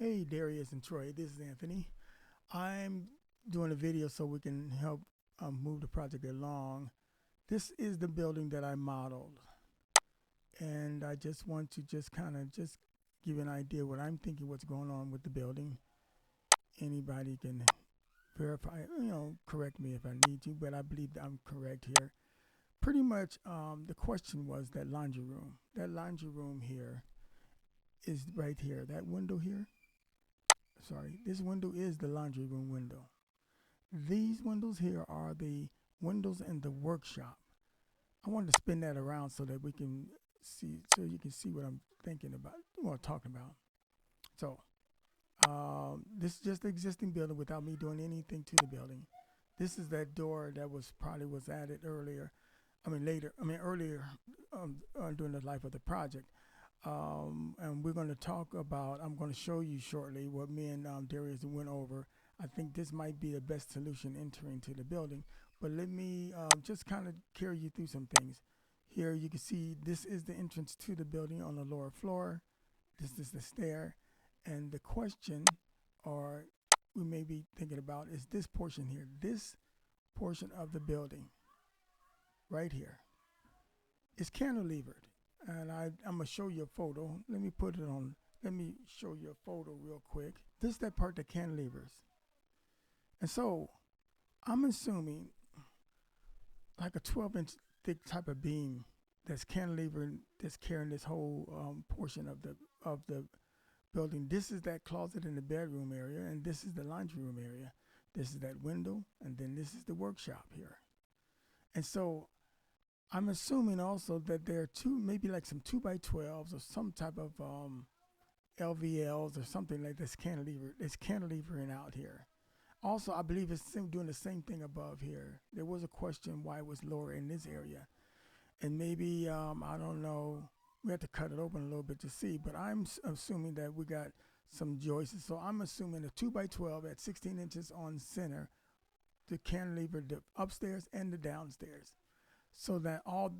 Hey, Darius and Troy, this is Anthony. I'm doing a video so we can help move the project along. This is the building that I modeled, and I just want to just kind of just give you an idea what I'm thinking, what's going on with the building. Anybody can verify, correct me if I need to, but I believe that I'm correct here. Pretty much, the question was that laundry room. That laundry room here is right here. That window here. Sorry, this window is the laundry room window. These windows here are the windows in the workshop. I wanted to spin that around so that we can see, so you can see what I'm thinking about, what talking about. So, this is just the existing building without me doing anything to the building. This is that door that was probably was added earlier. Earlier during the life of the project. And we're going to talk about, I'm going to show you shortly what me and Darius went over. I think this might be the best solution entering to the building. But let me just kind of carry you through some things. Here you can see this is the entrance to the building on the lower floor. This is the stair. And the question, or we may be thinking about, is this portion here. This portion of the building right here is cantilevered. And I'm going to show you a photo. Let me put it on. Let me show you a photo real quick. This is that part that cantilevers. And so I'm assuming like a 12-inch thick type of beam that's cantilevered, that's carrying this whole portion of the building. This is that closet in the bedroom area, and this is the laundry room area. This is that window, and then this is the workshop here. And so I'm assuming also that there are maybe like some 2x12s or some type of LVLs or something like this cantilever. It's cantilevering out here. Also, I believe it's doing the same thing above here. There was a question why it was lower in this area. And maybe, I don't know, we have to cut it open a little bit to see, but I'm assuming that we got some joists. So I'm assuming a 2x12 at 16 inches on center to cantilever the upstairs and the downstairs. So that all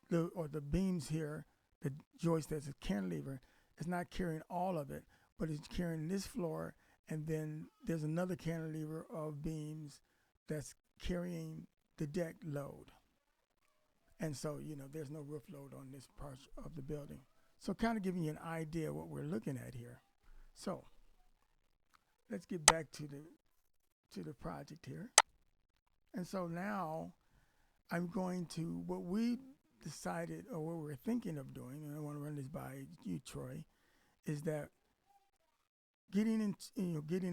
the beams here, the joist that's a cantilever, is not carrying all of it, but it's carrying this floor, and then there's another cantilever of beams that's carrying the deck load. And so, there's no roof load on this part of the building. So kind of giving you an idea of what we're looking at here. So let's get back to the project here. And so now I'm going to, what we decided or what we're thinking of doing, and I want to run this by you, Troy, is that getting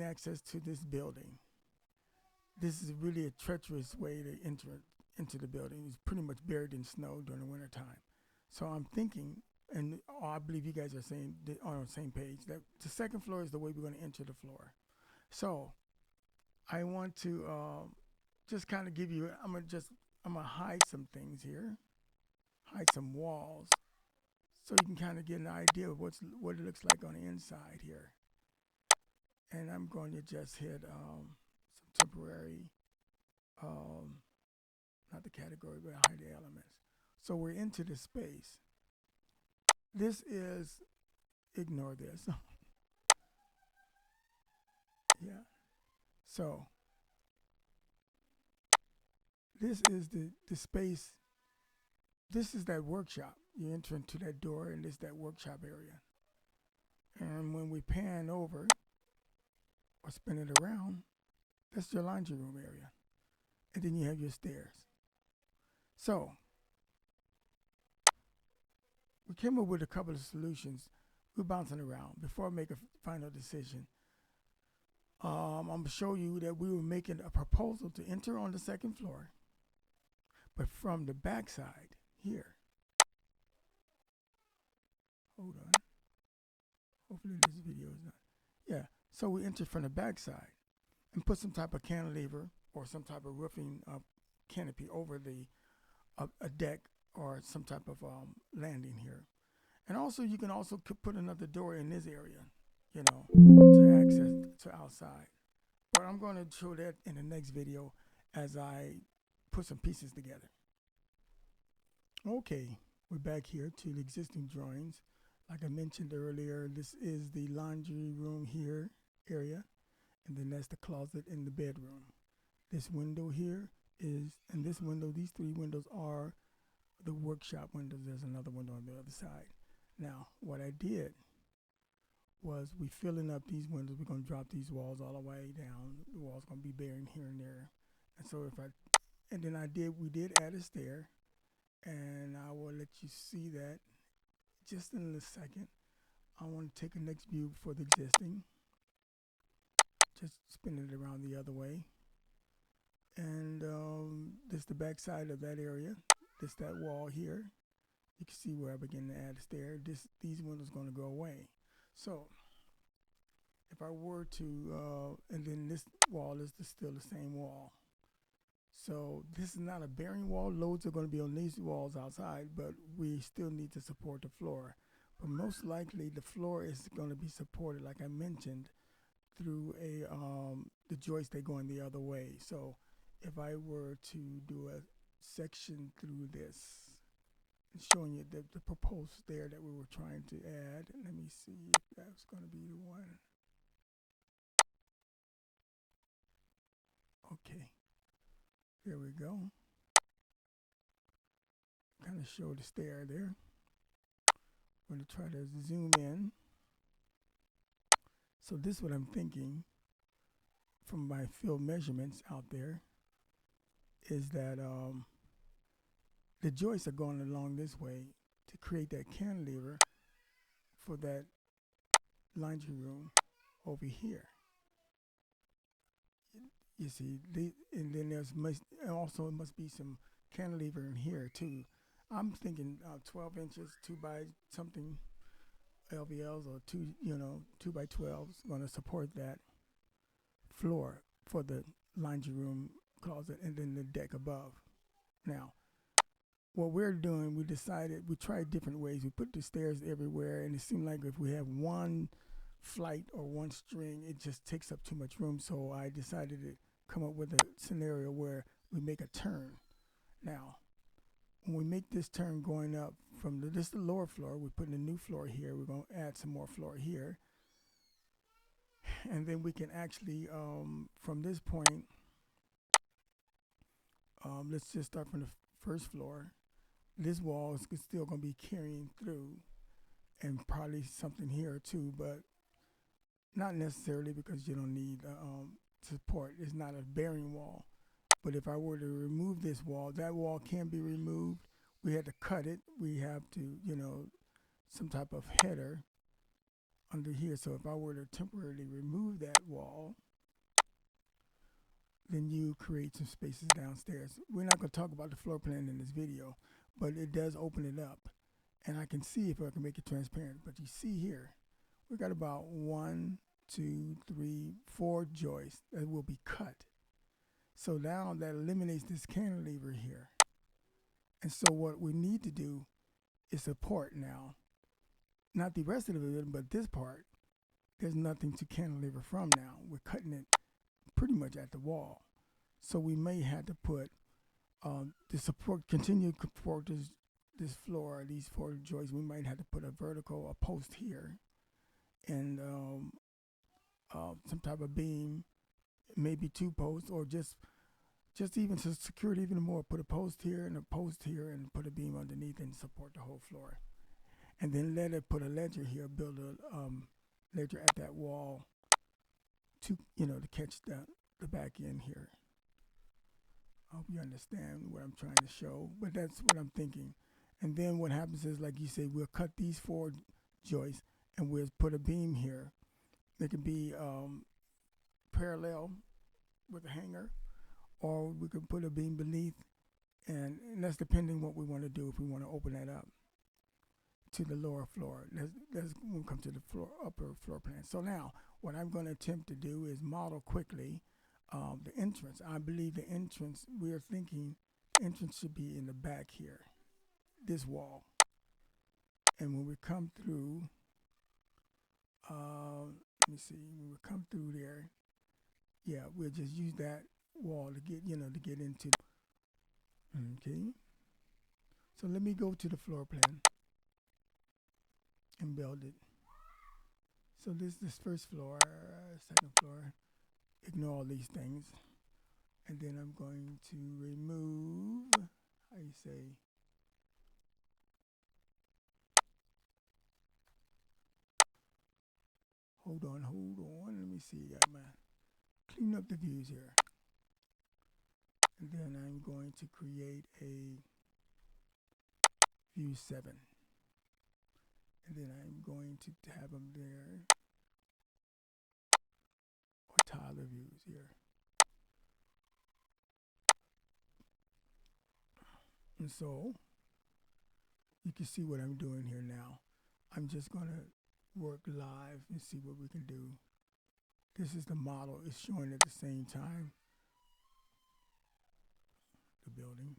access to this building. This is really a treacherous way to enter into the building. It's pretty much buried in snow during the wintertime. So I'm thinking, and I believe you guys are saying on the same page, that the second floor is the way we're going to enter the floor. So I want to just kind of give you, I'm going to hide some things here, hide some walls, so you can kind of get an idea of what it looks like on the inside here. And I'm going to just hit some temporary, not the category, but hide the elements. So we're into the space. This is, ignore this. Yeah. So this is the space. This is that workshop. You enter into that door, and this is that workshop area. And when we pan over or spin it around, that's your laundry room area. And then you have your stairs. So we came up with a couple of solutions. We're bouncing around. Before I make a final decision, I'm going to show you that we were making a proposal to enter on the second floor, but from the back side here. Hold on. Hopefully this video is not. Yeah. So we enter from the back side and put some type of cantilever or some type of roofing canopy over a deck or some type of landing here. And also you can also put another door in this area, to access to outside. But I'm going to show that in the next video as I put some pieces together. Okay, we're back here to the existing drawings. Like I mentioned earlier, this is the laundry room here area, and then that's the closet in the bedroom. This window here is, and this window, these three windows are the workshop windows. There's another window on the other side. Now, what I did was we filling up these windows. We're going to drop these walls all the way down. The wall's going to be bearing here and there. And so we did add a stair, and I will let you see that just in a second. I want to take a next view for the existing. Just spin it around the other way. And this is the back side of that area. This that wall here. You can see where I begin to add a stair. These windows going to go away. So if I were to, and then this wall is still the same wall. So this is not a bearing wall. Loads are going to be on these walls outside, but we still need to support the floor. But most likely the floor is going to be supported, like I mentioned, through the joists that go in the other way. So if I were to do a section through this, showing you the proposed stair that we were trying to add. Let me see if that's going to be the one. Okay, here we go. Kind of show the stair there. I'm going to try to zoom in. So this is what I'm thinking from my field measurements out there is that the joists are going along this way to create that cantilever for that laundry room over here. You see, and then also it must be some cantilever in here too. I'm thinking 12 inches, 2 by something LVLs or 2 by 12s going to support that floor for the laundry room closet and then the deck above. Now, what we're doing, we tried different ways. We put the stairs everywhere, and it seemed like if we have one flight or one string, it just takes up too much room. So I decided to come up with a scenario where we make a turn. Now, when we make this turn going up from this is the lower floor, we're putting a new floor here. We're going to add some more floor here. And then we can actually, from this point, let's just start from the first floor. This wall is still going to be carrying through, and probably something here too, but not necessarily because you don't need support. It's not a bearing wall. But if I were to remove this wall, that wall can be removed. We had to cut it. We have to, some type of header under here. So if I were to temporarily remove that wall, then you create some spaces downstairs. We're not going to talk about the floor plan in this video, but it does open it up. And I can see if I can make it transparent. But you see here, we got about 1, 2, 3, 4 joists that will be cut. So now that eliminates this cantilever here. And so what we need to do is support now. Not the rest of it, but this part. There's nothing to cantilever from now. We're cutting it pretty much at the wall. So we may have to put to support, continue to support this floor, these 4 joists. We might have to put a post here, and some type of beam, maybe 2 posts, or just even to secure it even more, put a post here and a post here and put a beam underneath and support the whole floor. And then put a ledger here, build a ledger at that wall to catch the back end here. I hope you understand what I'm trying to show, but that's what I'm thinking. And then what happens is, like you say, we'll cut these 4 joists and we'll put a beam here. They can be parallel with a hanger, or we could put a beam beneath, and that's depending what we want to do. If we want to open that up to the lower floor, let's we'll come to the upper floor plan. So now what I'm going to attempt to do is model quickly the entrance. I believe the entrance, we are thinking the entrance should be in the back here, this wall. And when we come through, let me see, when we come through there, yeah, we'll just use that wall to get into. Okay. So let me go to the floor plan. and build it. So this first floor, second floor, ignore all these things. And then I'm going to remove, how you say, hold on, let me see, got my, clean up the views here. And then I'm going to create a view 7. And then I'm going to tab them there, or Tyler views here. And so you can see what I'm doing here now. I'm just going to work live and see what we can do. This is the model. It's showing at the same time the building.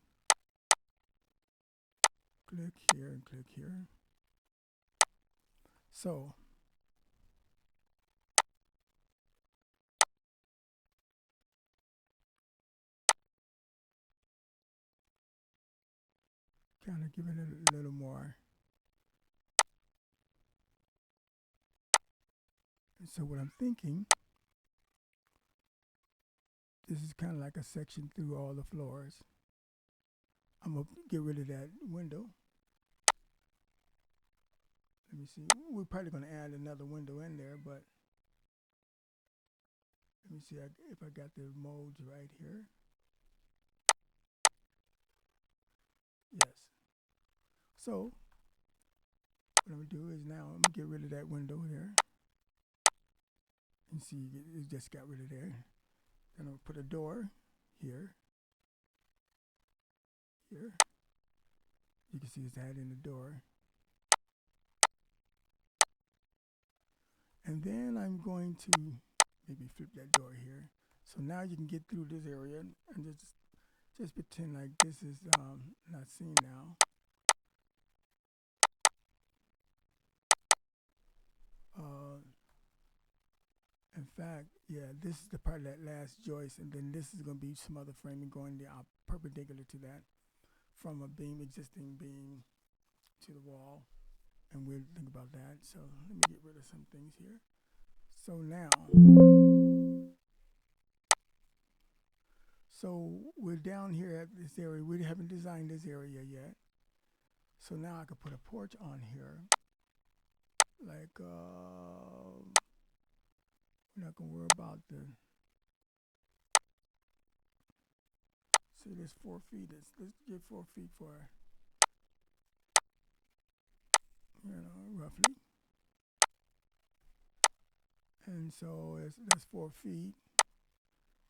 Click here and click here. So kind of giving it a little more. And so what I'm thinking, this is kind of like a section through all the floors. I'm going to get rid of that window. Let me see. We're probably going to add another window in there, but let me see if I got the modes right here. Yes. So what I'm going to do is now I'm going to get rid of that window there. And see, it just got rid of there. Then I'll put a door here. Here. You can see it's adding the door. And then I'm going to maybe flip that door here. So now you can get through this area and just pretend like this is not seen now. In fact, yeah, this is the part of that last joist, and then this is going to be some other framing going there perpendicular to that from a beam, existing beam to the wall. And we'll think about that. So let me get rid of some things here. So now, so we're down here at this area. We haven't designed this area yet. So now I could put a porch on here. Like, we're not going to worry about the, see, there's 4 feet. Let's get 4 feet for, roughly. And so that's 4 feet.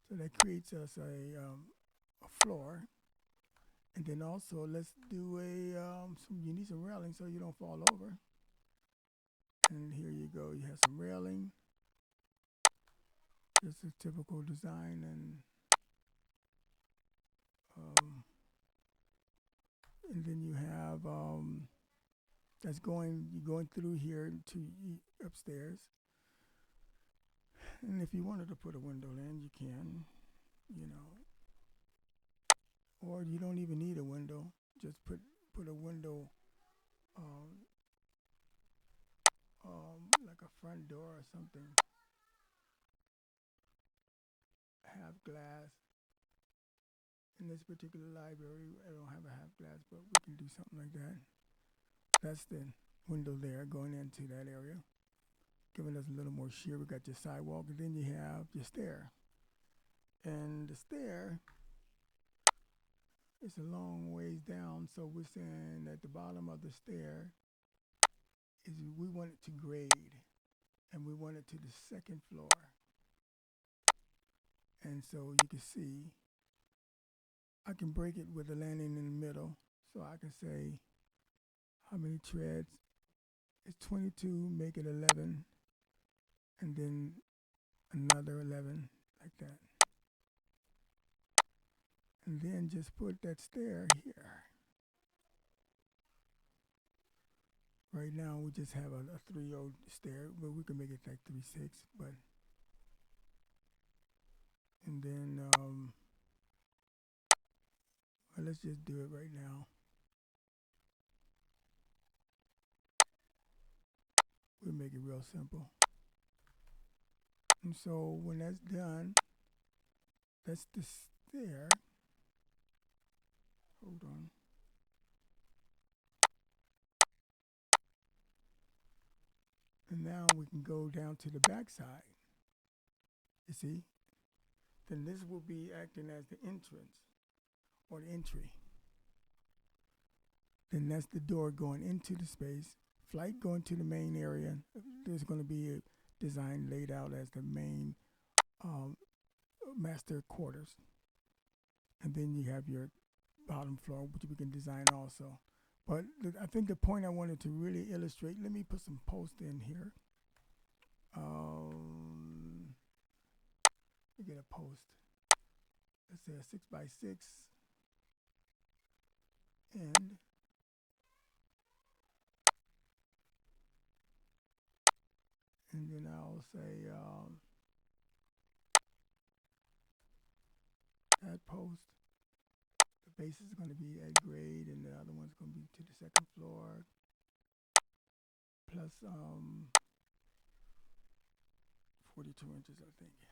So that creates us a floor. And then also let's do you need some railing so you don't fall over. And here you go, you have some railing. Just a typical design, and then you have that's going through here to upstairs. And if you wanted to put a window in, you can, or you don't even need a window. Just put a window, like a front door or something, half glass. In this particular library, I don't have a half glass, but we can do something like that. That's the window there going into that area, giving us a little more sheer. We got your sidewalk, and then you have your stair. And the stair is a long ways down, so we're saying at the bottom of the stair is we want it to grade, and we want it to the second floor. And so you can see I can break it with a landing in the middle. So I can say how many treads. It's 22, make it 11, and then another 11, like that. And then just put that stair here. Right now we just have a 3-0 stair, but we can make it like 3-6, but, and then, well, let's just do it right now. We'll make it real simple. And so when that's done, that's the stair. Hold on. And now we can go down to the back side. You see? Then this will be acting as the entrance or the entry. Then that's the door going into the space. Flight going to the main area. There's going to be a design laid out as the main master quarters. And then you have your bottom floor, which we can design also. But I think the point I wanted to really illustrate, let me put some posts in here. We get a post. Let's say a 6x6 end. And then I'll say that post, the base is going to be at grade, and the other one's going to be to the second floor, plus 42 inches, I think.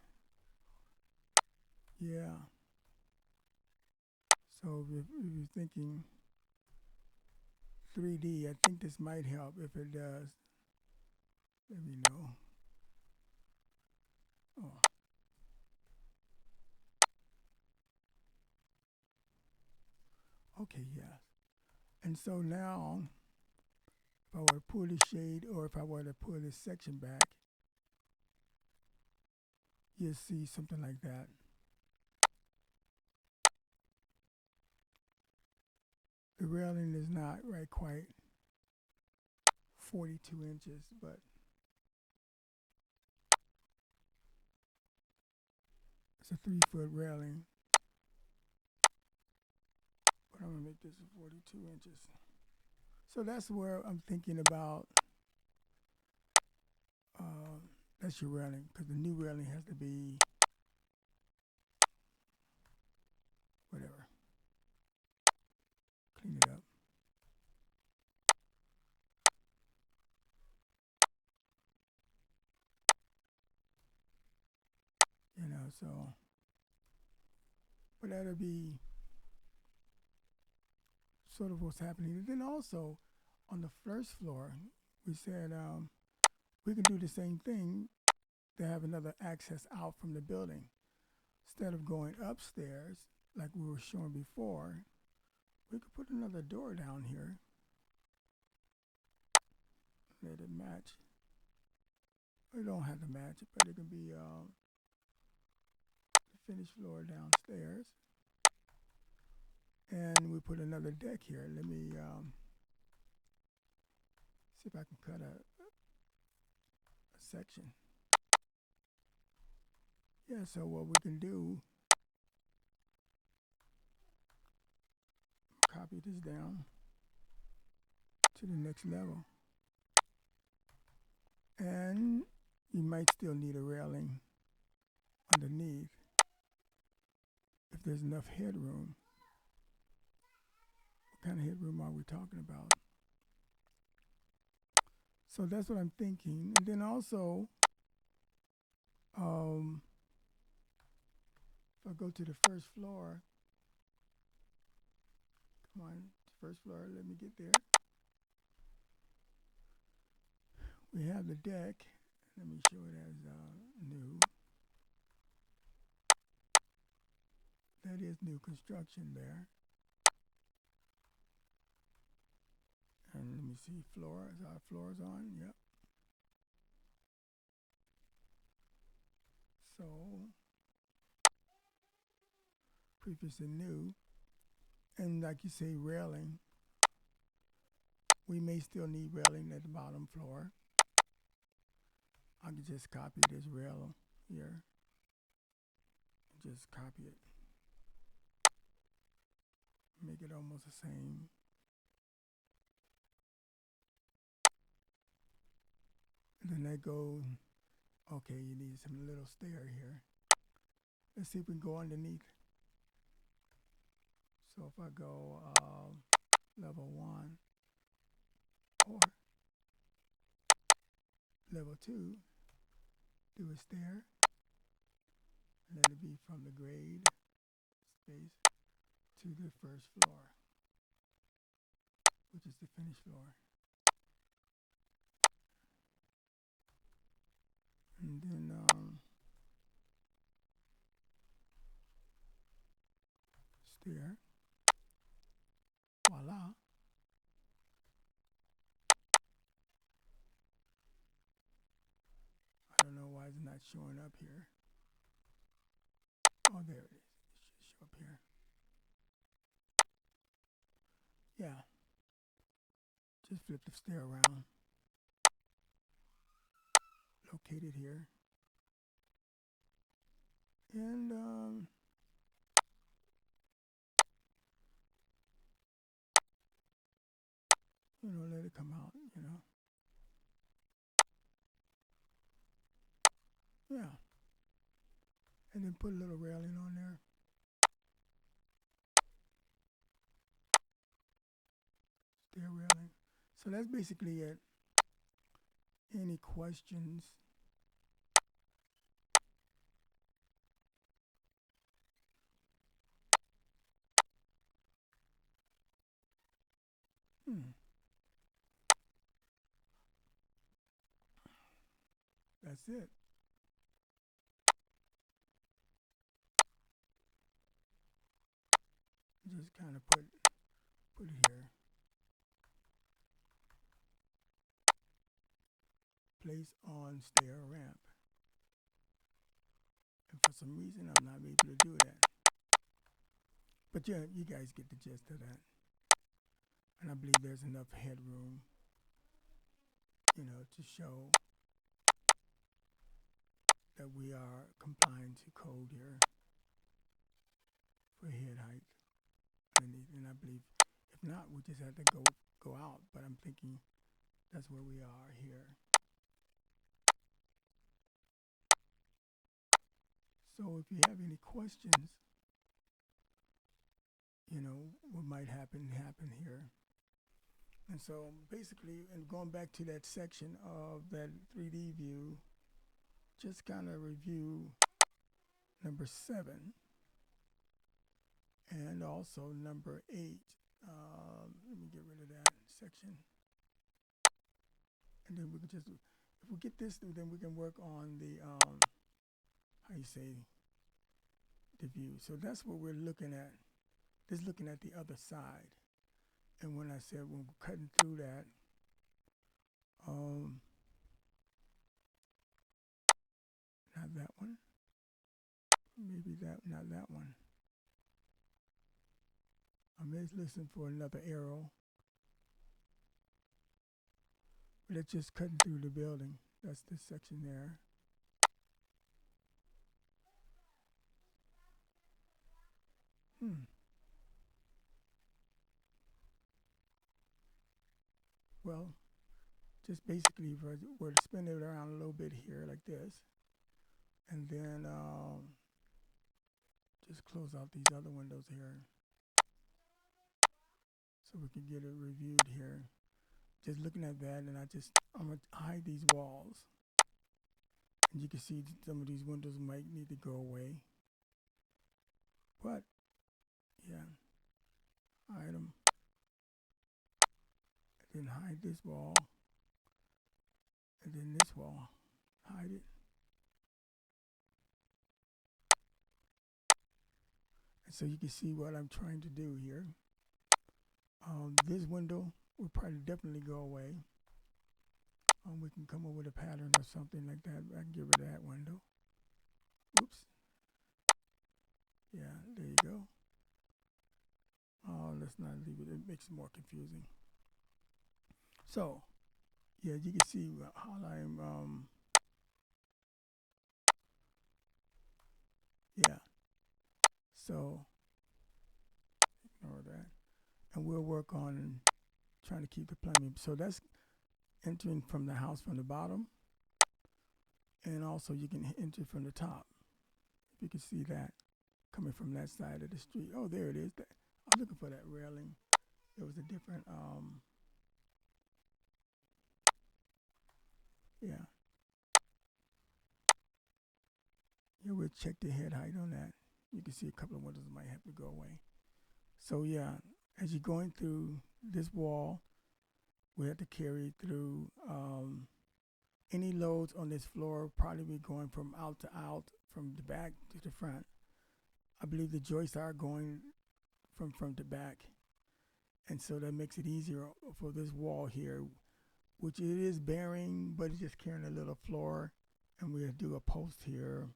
Yeah. So if you're thinking 3D, I think this might help. If it does, let me know. Oh. Okay, yes. And so now, if I were to pull this shade, or if I were to pull this section back, you'll see something like that. The railing is not right quite 42 inches, but it's a 3-foot railing. But I'm going to make this 42 inches. So that's where I'm thinking about, that's your railing, because the new railing has to be whatever. Clean it up. You know, so, but that'll be sort of what's happening. And then also, on the first floor, we said we can do the same thing to have another access out from the building. Instead of going upstairs, like we were showing before, we could put another door down here. Let it match. We don't have to match it, but it can be the finished floor downstairs. And we put another deck here. Let me see if I can cut a section. Yeah, so what we can do, copy this down to the next level. And you might still need a railing underneath if there's enough headroom. What kind of headroom are we talking about? So that's what I'm thinking. And then also, if I go to the first floor, come on, first floor, let me get there. We have the deck. Let me show it as new. That is new construction there. And let me see, floor, is our floors on? Yep. So, previous and new. And like you say, railing. We may still need railing at the bottom floor. I can just copy this rail here. Just copy it. Make it almost the same. And then that goes, okay, you need some little stair here. Let's see if we can go underneath. So if I go level 1, or level 2, do a stair, let it be from the grade space to the first floor, which is the finished floor. And then stair, voila. I don't know why it's not showing up here. Oh, there it is. It should show up here. Yeah. Just flip the stair around. Locate it here. And let it come out, Yeah. And then put a little railing on there. Stair railing. So that's basically it. Any questions? That's it. Just kind of put it here. Place on stair ramp. And for some reason, I'm not able to do that. But yeah, you guys get the gist of that. And I believe there's enough headroom, to show that we are complying to code here for head height. And I believe, if not, we just have to go out. But I'm thinking that's where we are here. So if you have any questions, what might happen here. And so basically, and going back to that section of that 3D view, just kind of review number 7 and also number 8. Let me get rid of that section. And then we can just, if we get this through, then we can work on the, the view. So that's what we're looking at. Just looking at the other side. And when I said when we're cutting through that, not that one. Maybe not that one. I'm just listening for another arrow. But it's just cutting through the building. That's this section there. Well, just basically we're to spin it around a little bit here like this. And then just close out these other windows here. So we can get it reviewed here. Just looking at that, and I'm going to hide these walls. And you can see some of these windows might need to go away. But, yeah, hide them. And then hide this wall. And then this wall, hide it. And so you can see what I'm trying to do here. This window will probably definitely go away. We can come up with a pattern or something like that. I can get rid of that window. Oops. Yeah, there you go. Oh, let's not leave it. It makes it more confusing. So, yeah, you can see how I'm, yeah. So, ignore that. And we'll work on trying to keep the plumbing. So that's entering from the house from the bottom. And also you can enter from the top. If you can see that coming from that side of the street. Oh, there it is. I was looking for that railing. It was a different, yeah. Here we'll check the head height on that. You can see a couple of windows might have to go away. So yeah, as you're going through this wall, we have to carry through any loads on this floor. Probably be going from out to out, from the back to the front. I believe the joists are going from front to back, and so that makes it easier for this wall here, which it is bearing, but it's just carrying a little floor, and we'll do a post here,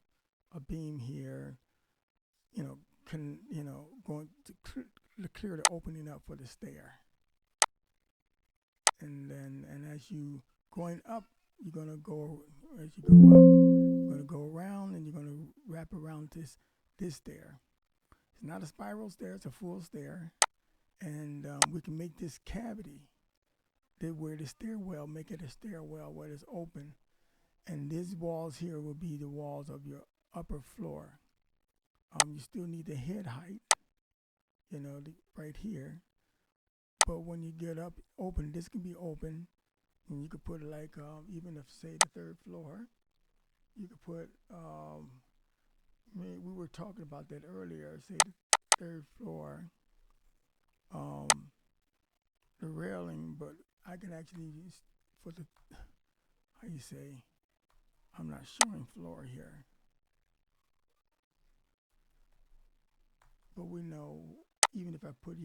a beam here, going to clear the opening up for the stair. And as you going up, you're gonna go, as you go up, you're gonna go around, and you're gonna wrap around this stair. It's not a spiral stair, it's a full stair, and we can make this cavity where the stairwell, make it a stairwell where it's open, and these walls here will be the walls of your upper floor. You still need the head height, right here. But when you get up open, this can be open, and you could put like, even if, say, the third floor, you could put, we were talking about that earlier, say the third floor, the railing, but I can actually use for the, how you say, I'm not showing floor here. But we know, even if I put,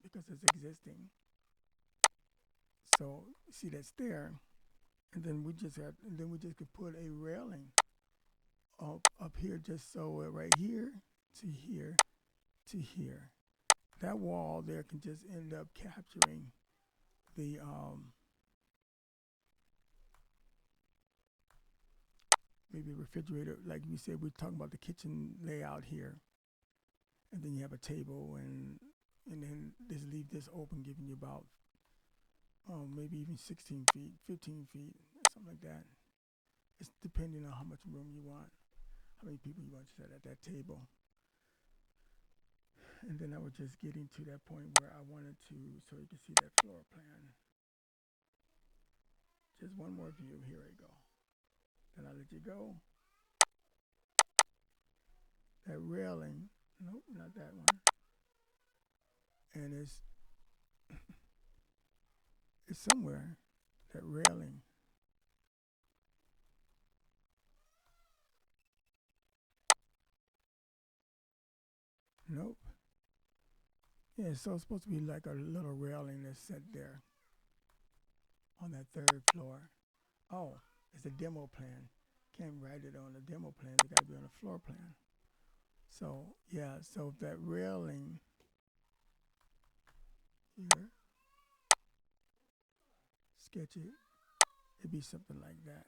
because it's existing. So see that stair, and then we just could put a railing up here, just so right here to here to here. That wall there can just end up capturing the maybe refrigerator, like we said, we're talking about the kitchen layout here, and then you have a table, and then just leave this open, giving you about maybe even 16 feet, 15 feet, something like that. It's depending on how much room you want, how many people you want to sit at that table. And then I was just getting to that point where I wanted to, so you can see that floor plan. Just one more view, here we go. Then I'll let you go. That railing, nope, not that one. And it's somewhere, that railing. Nope. Yeah, so it's supposed to be like a little railing that's set there on that third floor. Oh, it's a demo plan. Can't write it on the demo plan. It got to be on the floor plan. So yeah, so that railing here, sketch it. It'd be something like that.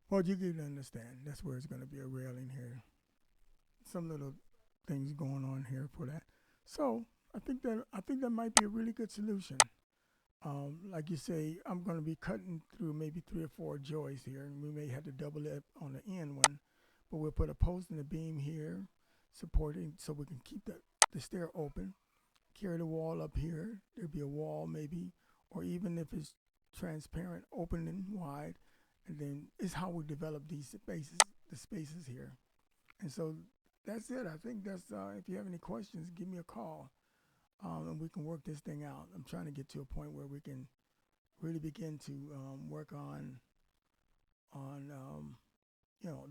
Well, you can understand. That's where it's going to be a railing here. Some little things going on here for that. So I think that might be a really good solution. Like you say, I'm going to be cutting through maybe 3 or 4 joists here, and we may have to double it on the end one, but we'll put a post and a beam here supporting, so we can keep the stair open. Carry the wall up here. There'll be a wall maybe, or even if it's transparent, open and wide. And then it's how we develop these spaces, the spaces here. And so that's it. I think that's, if you have any questions, give me a call, and we can work this thing out. I'm trying to get to a point where we can really begin to work on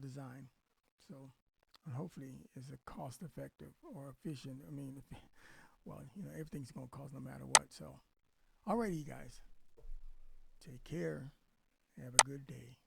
design. So, and hopefully it's a cost effective or efficient. I mean, well, everything's going to cost no matter what. So, alrighty, you guys. Take care. Have a good day.